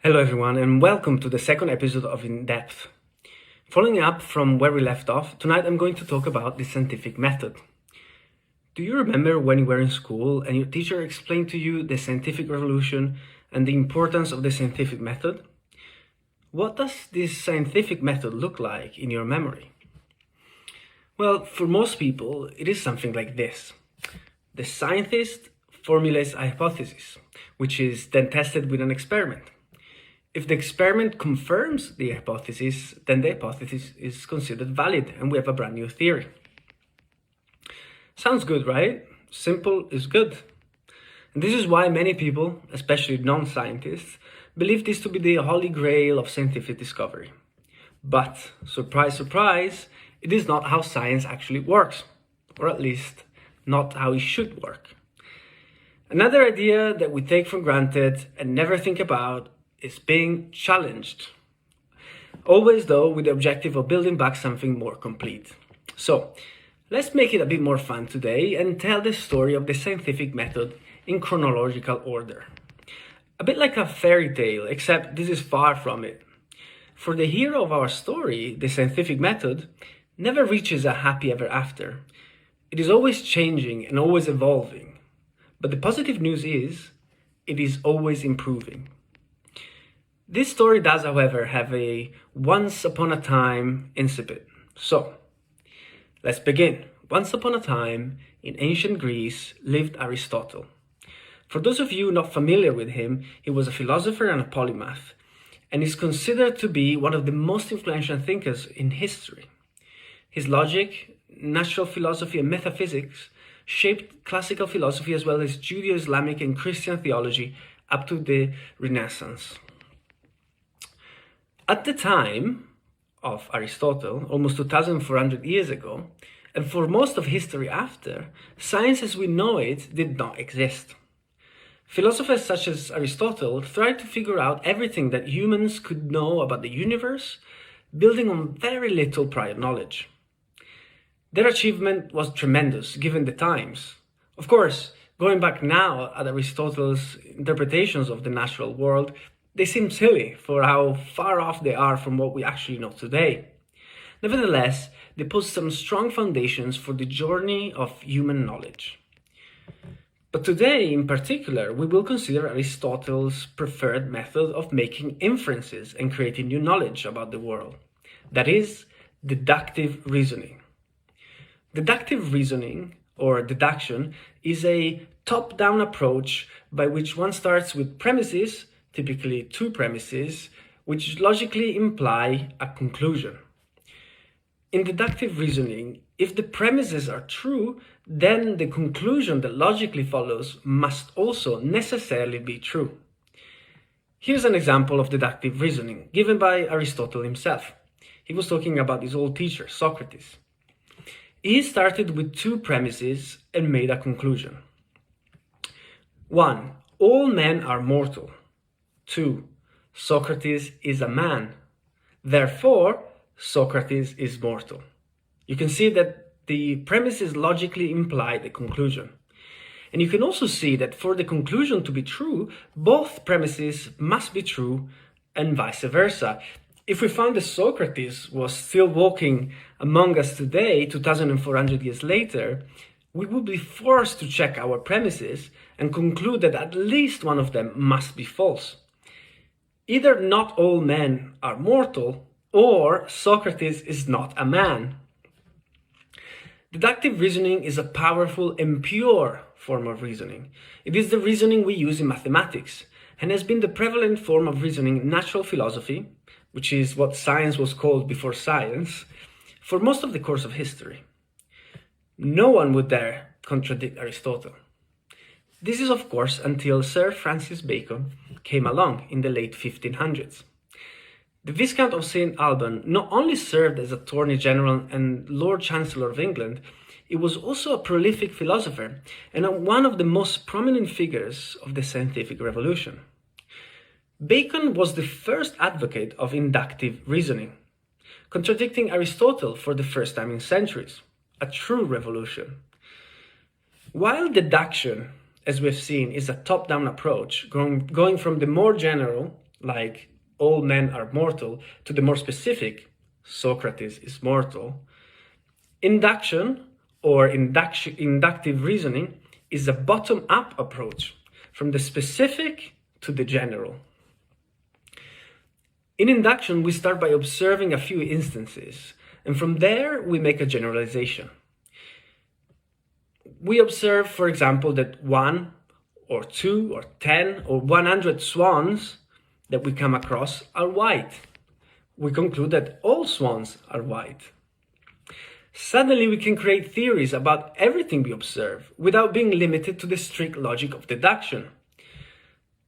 Hello everyone and welcome to the second episode of In Depth. Following up from where we left off, tonight I'm going to talk about the scientific method. Do you remember when you were in school and your teacher explained to you the scientific revolution and the importance of the scientific method? What does this scientific method look like in your memory? Well, for most people, it is something like this. The scientist formulates a hypothesis, which is then tested with an experiment. If the experiment confirms the hypothesis, then the hypothesis is considered valid and we have a brand new theory. Sounds good, right? Simple is good. And this is why many people, especially non-scientists, believe this to be the holy grail of scientific discovery. But, surprise, surprise, it is not how science actually works, or at least not how it should work. Another idea that we take for granted and never think about is being challenged. Always though with the objective of building back something more complete. So let's make it a bit more fun today and tell the story of the scientific method in chronological order. A bit like a fairy tale, except this is far from it. For the hero of our story, the scientific method never reaches a happy ever after. It is always changing and always evolving. But the positive news is, it is always improving. This story does, however, have a once upon a time incipit. So, let's begin. Once upon a time, in ancient Greece, lived Aristotle. For those of you not familiar with him, he was a philosopher and a polymath, and is considered to be one of the most influential thinkers in history. His logic, natural philosophy, and metaphysics shaped classical philosophy as well as Judeo-Islamic and Christian theology up to the Renaissance. At the time of Aristotle, almost 2,400 years ago, and for most of history after, science as we know it did not exist. Philosophers such as Aristotle tried to figure out everything that humans could know about the universe, building on very little prior knowledge. Their achievement was tremendous given the times. Of course, going back now at Aristotle's interpretations of the natural world, they seem silly for how far off they are from what we actually know today. Nevertheless, they pose some strong foundations for the journey of human knowledge. But today, in particular, we will consider Aristotle's preferred method of making inferences and creating new knowledge about the world. That is, deductive reasoning. Deductive reasoning, or deduction, is a top-down approach by which one starts with premises, typically two premises, which logically imply a conclusion. In deductive reasoning, if the premises are true, then the conclusion that logically follows must also necessarily be true. Here's an example of deductive reasoning given by Aristotle himself. He was talking about his old teacher, Socrates. He started with two premises and made a conclusion. 1. All men are mortal. 2. Socrates is a man. Therefore, Socrates is mortal. You can see that the premises logically imply the conclusion. And you can also see that for the conclusion to be true, both premises must be true and vice versa. If we found that Socrates was still walking among us today, 2,400 years later, we would be forced to check our premises and conclude that at least one of them must be false. Either not all men are mortal, or Socrates is not a man. Deductive reasoning is a powerful and pure form of reasoning. It is the reasoning we use in mathematics, and has been the prevalent form of reasoning in natural philosophy, which is what science was called before science, for most of the course of history. No one would dare contradict Aristotle. This is, of course, until Sir Francis Bacon came along in the late 1500s. The Viscount of St. Alban not only served as Attorney General and Lord Chancellor of England, he was also a prolific philosopher and one of the most prominent figures of the scientific revolution. Bacon was the first advocate of inductive reasoning, contradicting Aristotle for the first time in centuries, a true revolution. While deduction, as we've seen, is a top-down approach, going from the more general like all men are mortal, to the more specific, Socrates is mortal, induction or inductive reasoning is a bottom-up approach, from the specific to the general. In induction, we start by observing a few instances, and from there we make a generalization. We observe, for example, that 1 or 2 or 10 or 100 swans that we come across are white. We conclude that all swans are white. Suddenly we can create theories about everything we observe without being limited to the strict logic of deduction.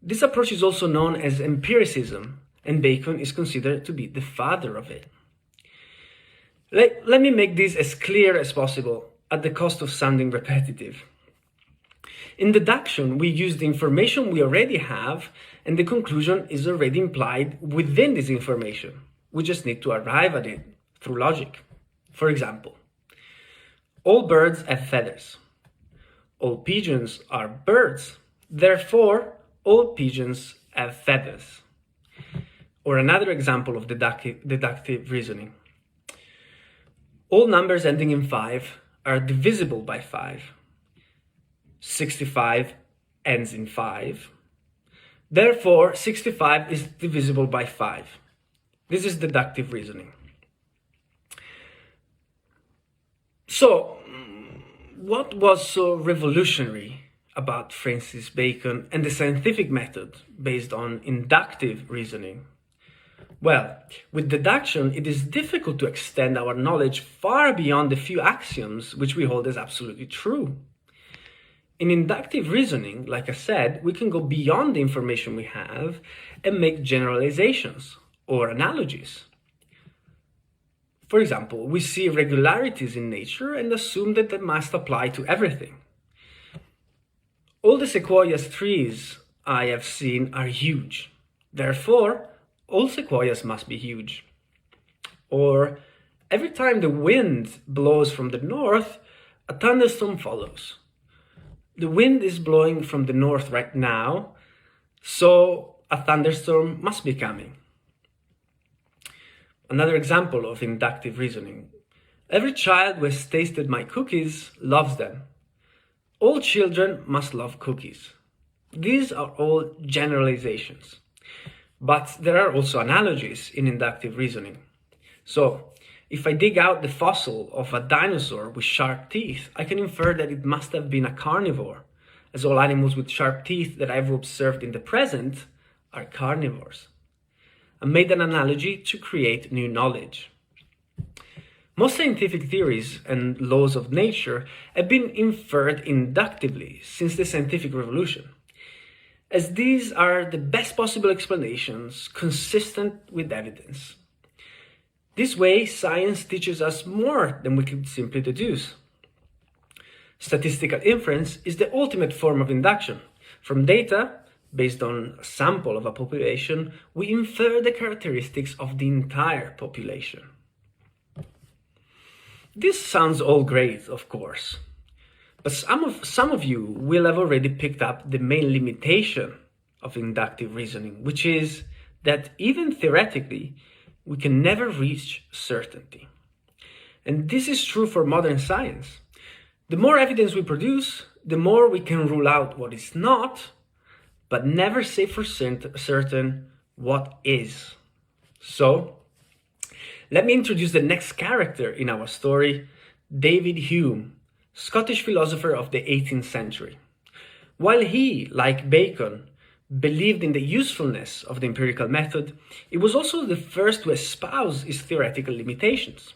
This approach is also known as empiricism, and Bacon is considered to be the father of it. Let me make this as clear as possible at the cost of sounding repetitive. In deduction, we use the information we already have, and the conclusion is already implied within this information. We just need to arrive at it through logic. For example, all birds have feathers. All pigeons are birds. Therefore, all pigeons have feathers. Or another example of deductive reasoning. All numbers ending in 5 are divisible by 5. 65 ends in 5. Therefore, 65 is divisible by 5. This is deductive reasoning. So, what was so revolutionary about Francis Bacon and the scientific method based on inductive reasoning? Well, with deduction, it is difficult to extend our knowledge far beyond the few axioms which we hold as absolutely true. In inductive reasoning, like I said, we can go beyond the information we have and make generalizations or analogies. For example, we see regularities in nature and assume that they must apply to everything. All the sequoias trees I have seen are huge. Therefore, all sequoias must be huge. Or, every time the wind blows from the north, a thunderstorm follows. The wind is blowing from the north right now, so a thunderstorm must be coming. Another example of inductive reasoning. Every child who has tasted my cookies loves them. All children must love cookies. These are all generalizations. But there are also analogies in inductive reasoning. So, if I dig out the fossil of a dinosaur with sharp teeth, I can infer that it must have been a carnivore, as all animals with sharp teeth that I've observed in the present are carnivores. I made an analogy to create new knowledge. Most scientific theories and laws of nature have been inferred inductively since the scientific revolution, as these are the best possible explanations consistent with evidence. This way, science teaches us more than we could simply deduce. Statistical inference is the ultimate form of induction. From data, based on a sample of a population, we infer the characteristics of the entire population. This sounds all great, of course, but some of you will have already picked up the main limitation of inductive reasoning, which is that even theoretically, we can never reach certainty. And this is true for modern science. The more evidence we produce, the more we can rule out what is not, but never say for certain what is. So, let me introduce the next character in our story, David Hume, Scottish philosopher of the 18th century. While he, like Bacon, believed in the usefulness of the empirical method, he was also the first to espouse its theoretical limitations.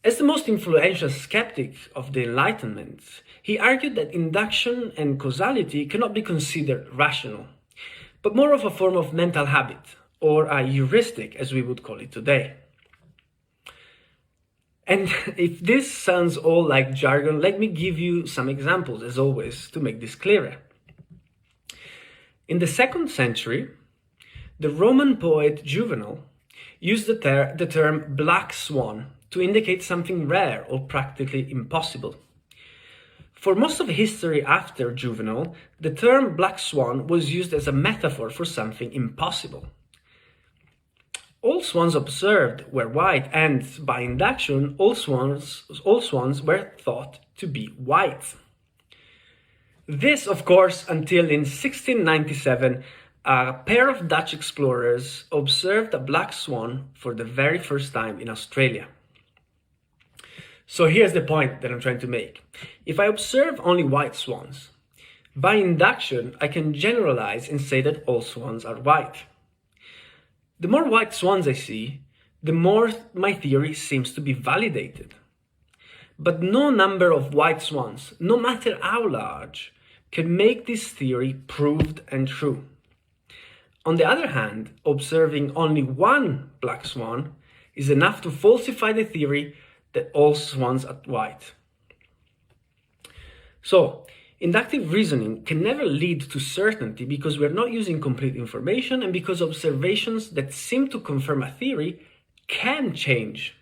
As the most influential skeptic of the Enlightenment, he argued that induction and causality cannot be considered rational, but more of a form of mental habit, or a heuristic, as we would call it today. And if this sounds all like jargon, let me give you some examples, as always, to make this clearer. In the 2nd century, the Roman poet Juvenal used the term black swan to indicate something rare or practically impossible. For most of history after Juvenal, the term black swan was used as a metaphor for something impossible. All swans observed were white, and by induction, all swans were thought to be white. This, of course, until in 1697, a pair of Dutch explorers observed a black swan for the very first time in Australia. So here's the point that I'm trying to make. If I observe only white swans, by induction, I can generalize and say that all swans are white. The more white swans I see, the more my theory seems to be validated. But no number of white swans, no matter how large, can make this theory proved and true. On the other hand, observing only one black swan is enough to falsify the theory that all swans are white. So, inductive reasoning can never lead to certainty because we're not using complete information and because observations that seem to confirm a theory can change.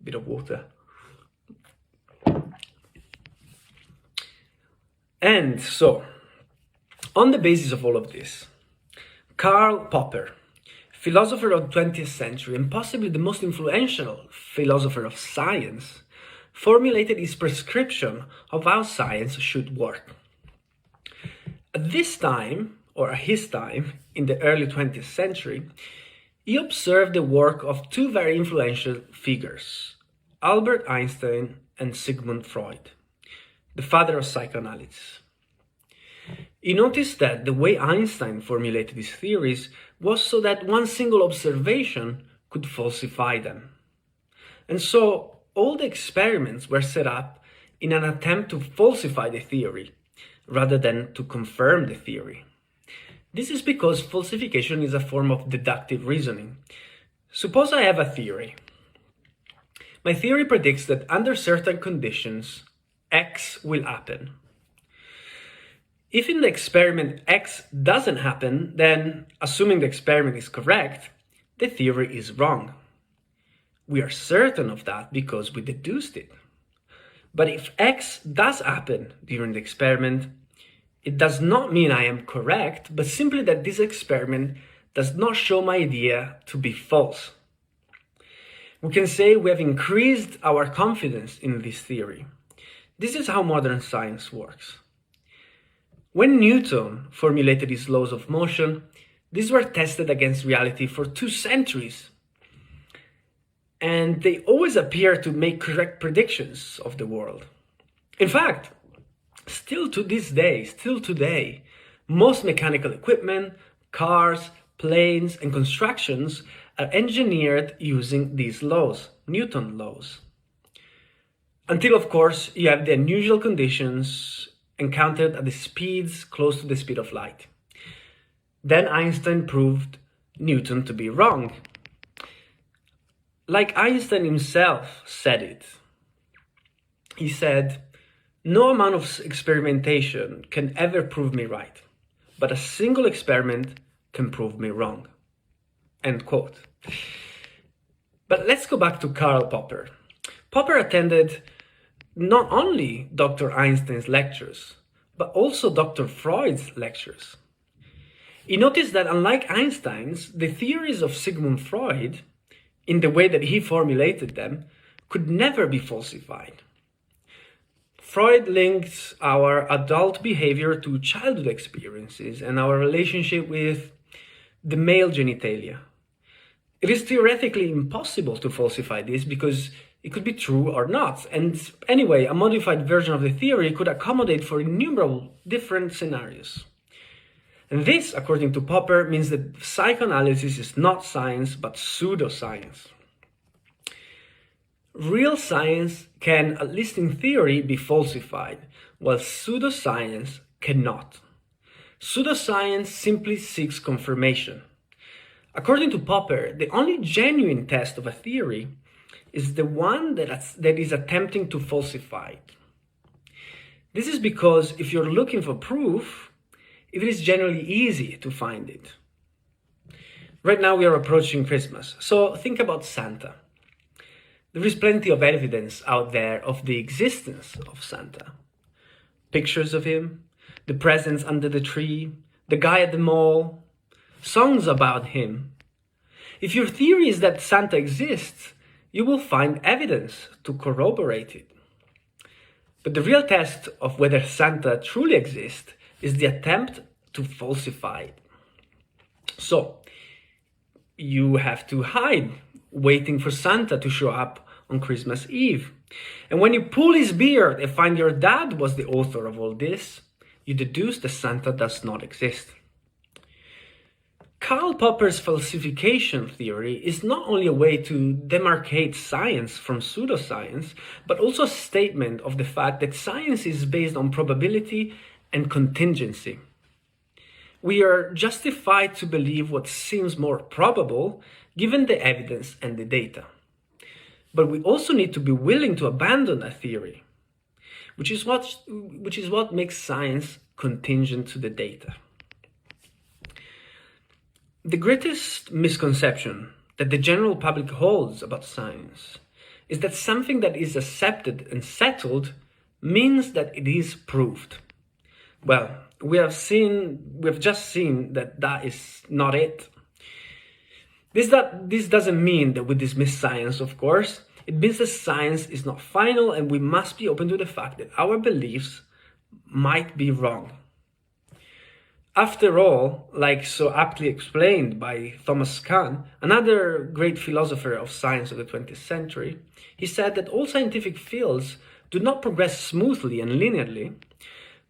Bit of water. And so, on the basis of all of this, Karl Popper, philosopher of the 20th century and possibly the most influential philosopher of science, formulated his prescription of how science should work. At this time, or at his time, in the early 20th century, he observed the work of two very influential figures, Albert Einstein and Sigmund Freud, the father of psychoanalysis. He noticed that the way Einstein formulated his theories was so that one single observation could falsify them. And so all the experiments were set up in an attempt to falsify the theory, rather than to confirm the theory. This is because falsification is a form of deductive reasoning. Suppose I have a theory. My theory predicts that under certain conditions, X will happen. If in the experiment X doesn't happen, then, assuming the experiment is correct, the theory is wrong. We are certain of that because we deduced it. But if X does happen during the experiment, it does not mean I am correct, but simply that this experiment does not show my idea to be false. We can say we have increased our confidence in this theory. This is how modern science works. When Newton formulated his laws of motion, these were tested against reality for 2 centuries. And they always appear to make correct predictions of the world. In fact, still today, most mechanical equipment, cars, planes, and constructions are engineered using these laws, Newton laws. Until, of course, you have the unusual conditions encountered at the speeds close to the speed of light. Then Einstein proved Newton to be wrong. Like Einstein himself said it. He said, "No amount of experimentation can ever prove me right, but a single experiment can prove me wrong." End quote. But let's go back to Karl Popper. Popper attended not only Dr. Einstein's lectures, but also Dr. Freud's lectures. He noticed that unlike Einstein's, the theories of Sigmund Freud, in the way that he formulated them, could never be falsified. Freud linked our adult behavior to childhood experiences and our relationship with the male genitalia. It is theoretically impossible to falsify this because it could be true or not. And anyway, a modified version of the theory could accommodate for innumerable different scenarios. And this, according to Popper, means that psychoanalysis is not science, but pseudo-science. Real science can, at least in theory, be falsified, while pseudo-science cannot. Pseudo-science simply seeks confirmation. According to Popper, the only genuine test of a theory is the one that is attempting to falsify it. This is because if you're looking for proof, it is generally easy to find it. Right now we are approaching Christmas, so think about Santa. There is plenty of evidence out there of the existence of Santa. Pictures of him, the presents under the tree, the guy at the mall, songs about him. If your theory is that Santa exists, you will find evidence to corroborate it. But the real test of whether Santa truly exists is the attempt to falsify it. So, you have to hide, waiting for Santa to show up on Christmas Eve. And when you pull his beard and find your dad was the author of all this, you deduce that Santa does not exist. Karl Popper's falsification theory is not only a way to demarcate science from pseudoscience, but also a statement of the fact that science is based on probability and contingency. We are justified to believe what seems more probable given the evidence and the data. But we also need to be willing to abandon a theory, which is what makes science contingent to the data. The greatest misconception that the general public holds about science is that something that is accepted and settled means that it is proved. Well, we have just seen that is not it. This doesn't mean that we dismiss science, of course. It means that science is not final and we must be open to the fact that our beliefs might be wrong. After all, like so aptly explained by Thomas Kuhn, another great philosopher of science of the 20th century, he said that all scientific fields do not progress smoothly and linearly,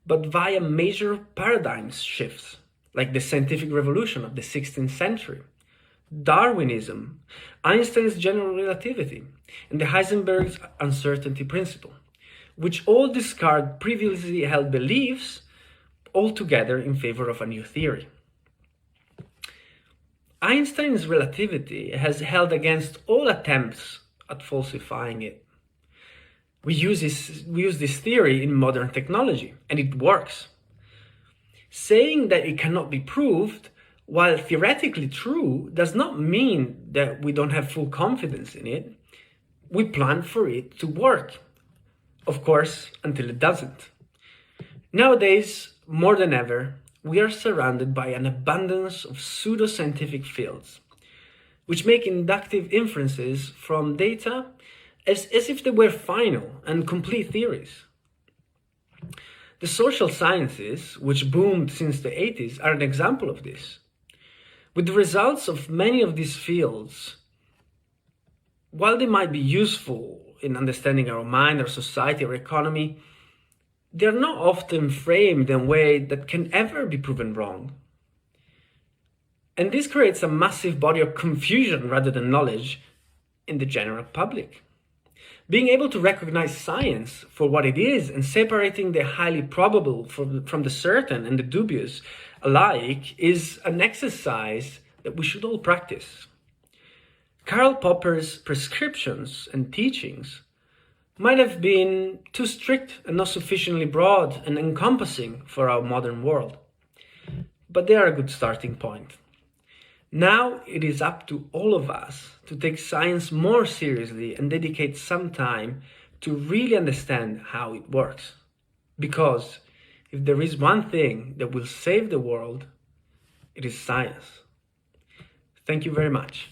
but via major paradigm shifts, like the scientific revolution of the 16th century, Darwinism, Einstein's general relativity, and the Heisenberg's uncertainty principle, which all discard previously held beliefs altogether in favor of a new theory. Einstein's relativity has held against all attempts at falsifying it. We use this theory in modern technology, and it works. Saying that it cannot be proved, while theoretically true, does not mean that we don't have full confidence in it. We plan for it to work, of course, until it doesn't. Nowadays, more than ever, we are surrounded by an abundance of pseudo-scientific fields, which make inductive inferences from data as if they were final and complete theories. The social sciences, which boomed since the 80s, are an example of this. With the results of many of these fields, while they might be useful in understanding our mind, our society, our economy, they are not often framed in a way that can ever be proven wrong. And this creates a massive body of confusion rather than knowledge in the general public. Being able to recognize science for what it is and separating the highly probable from the certain and the dubious alike is an exercise that we should all practice. Karl Popper's prescriptions and teachings might have been too strict and not sufficiently broad and encompassing for our modern world, but they are a good starting point. Now it is up to all of us to take science more seriously and dedicate some time to really understand how it works. Because if there is one thing that will save the world, it is science. Thank you very much.